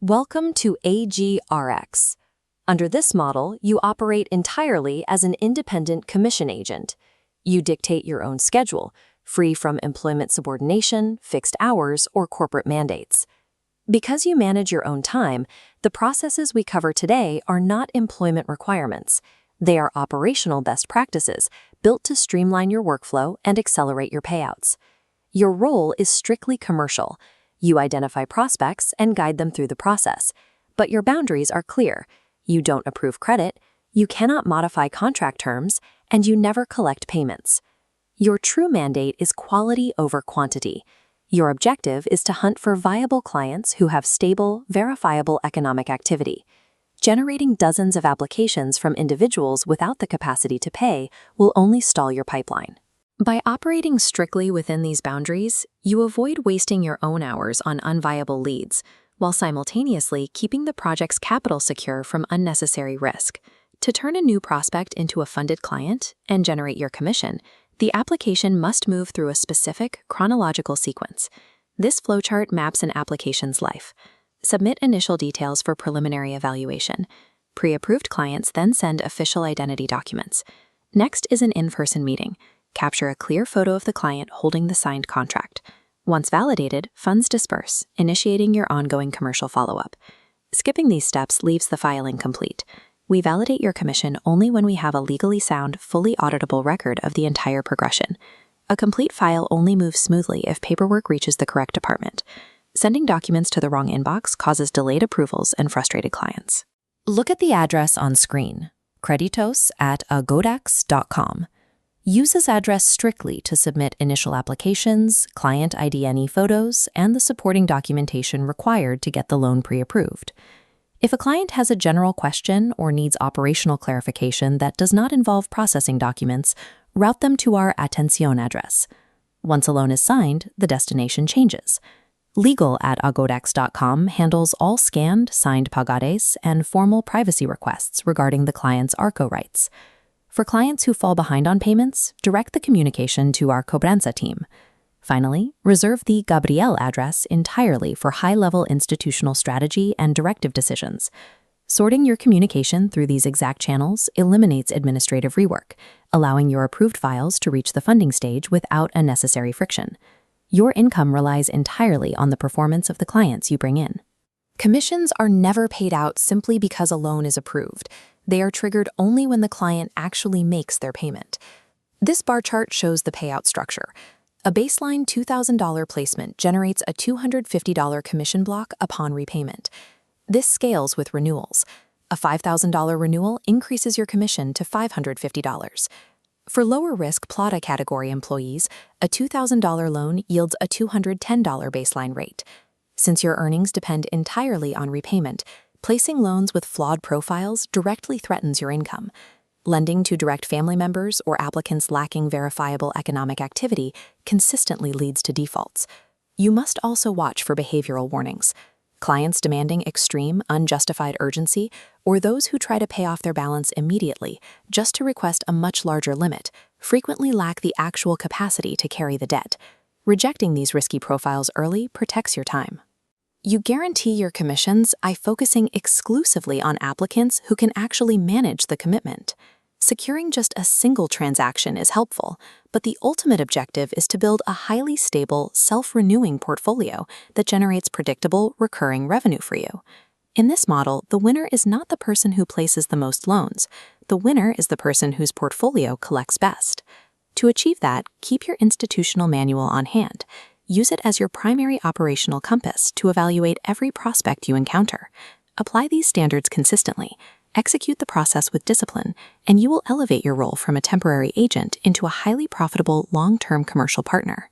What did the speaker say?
Welcome to AUREX. Under this model, you operate entirely as an independent commission agent. You dictate your own schedule, free from employment subordination, fixed hours, or corporate mandates. Because you manage your own time, the processes we cover today are not employment requirements. They are operational best practices built to streamline your workflow and accelerate your payouts. Your role is strictly commercial. You identify prospects and guide them through the process. But your boundaries are clear. You don't approve credit, you cannot modify contract terms, and you never collect payments. Your true mandate is quality over quantity. Your objective is to hunt for viable clients who have stable, verifiable economic activity. Generating dozens of applications from individuals without the capacity to pay will only stall your pipeline. By operating strictly within these boundaries, you avoid wasting your own hours on unviable leads, while simultaneously keeping the project's capital secure from unnecessary risk. To turn a new prospect into a funded client and generate your commission, the application must move through a specific chronological sequence. This flowchart maps an application's life. Submit initial details for preliminary evaluation. Pre-approved clients then send official identity documents. Next is an in-person meeting. Capture a clear photo of the client holding the signed contract. Once validated, funds disperse, initiating your ongoing commercial follow-up. Skipping these steps leaves the file incomplete. We validate your commission only when we have a legally sound, fully auditable record of the entire progression. A complete file only moves smoothly if paperwork reaches the correct department. Sending documents to the wrong inbox causes delayed approvals and frustrated clients. Look at the address on screen, creditos@aurex.com. Use this address strictly to submit initial applications, client ID&E photos, and the supporting documentation required to get the loan pre-approved. If a client has a general question or needs operational clarification that does not involve processing documents, route them to our Atención address. Once a loan is signed, the destination changes. Legal@aurex.com handles all scanned, signed pagares and formal privacy requests regarding the client's ARCO rights. For clients who fall behind on payments, direct the communication to our Cobranza team. Finally, reserve the Gabriel address entirely for high-level institutional strategy and directive decisions. Sorting your communication through these exact channels eliminates administrative rework, allowing your approved files to reach the funding stage without unnecessary friction. Your income relies entirely on the performance of the clients you bring in. Commissions are never paid out simply because a loan is approved. They are triggered only when the client actually makes their payment. This bar chart shows the payout structure. A baseline $2,000 placement generates a $250 commission block upon repayment. This scales with renewals. A $5,000 renewal increases your commission to $550. For lower-risk Plata category employees, a $2,000 loan yields a $210 baseline rate. Since your earnings depend entirely on repayment, placing loans with flawed profiles directly threatens your income. Lending to direct family members or applicants lacking verifiable economic activity consistently leads to defaults. You must also watch for behavioral warnings. Clients demanding extreme, unjustified urgency, or those who try to pay off their balance immediately just to request a much larger limit, frequently lack the actual capacity to carry the debt. Rejecting these risky profiles early protects your time. You guarantee your commissions by focusing exclusively on applicants who can actually manage the commitment. Securing just a single transaction is helpful, but the ultimate objective is to build a highly stable, self-renewing portfolio that generates predictable, recurring revenue for you. In this model, the winner is not the person who places the most loans. The winner is the person whose portfolio collects best. To achieve that, keep your institutional manual on hand. Use it as your primary operational compass to evaluate every prospect you encounter. Apply these standards consistently, execute the process with discipline, and you will elevate your role from a temporary agent into a highly profitable long-term commercial partner.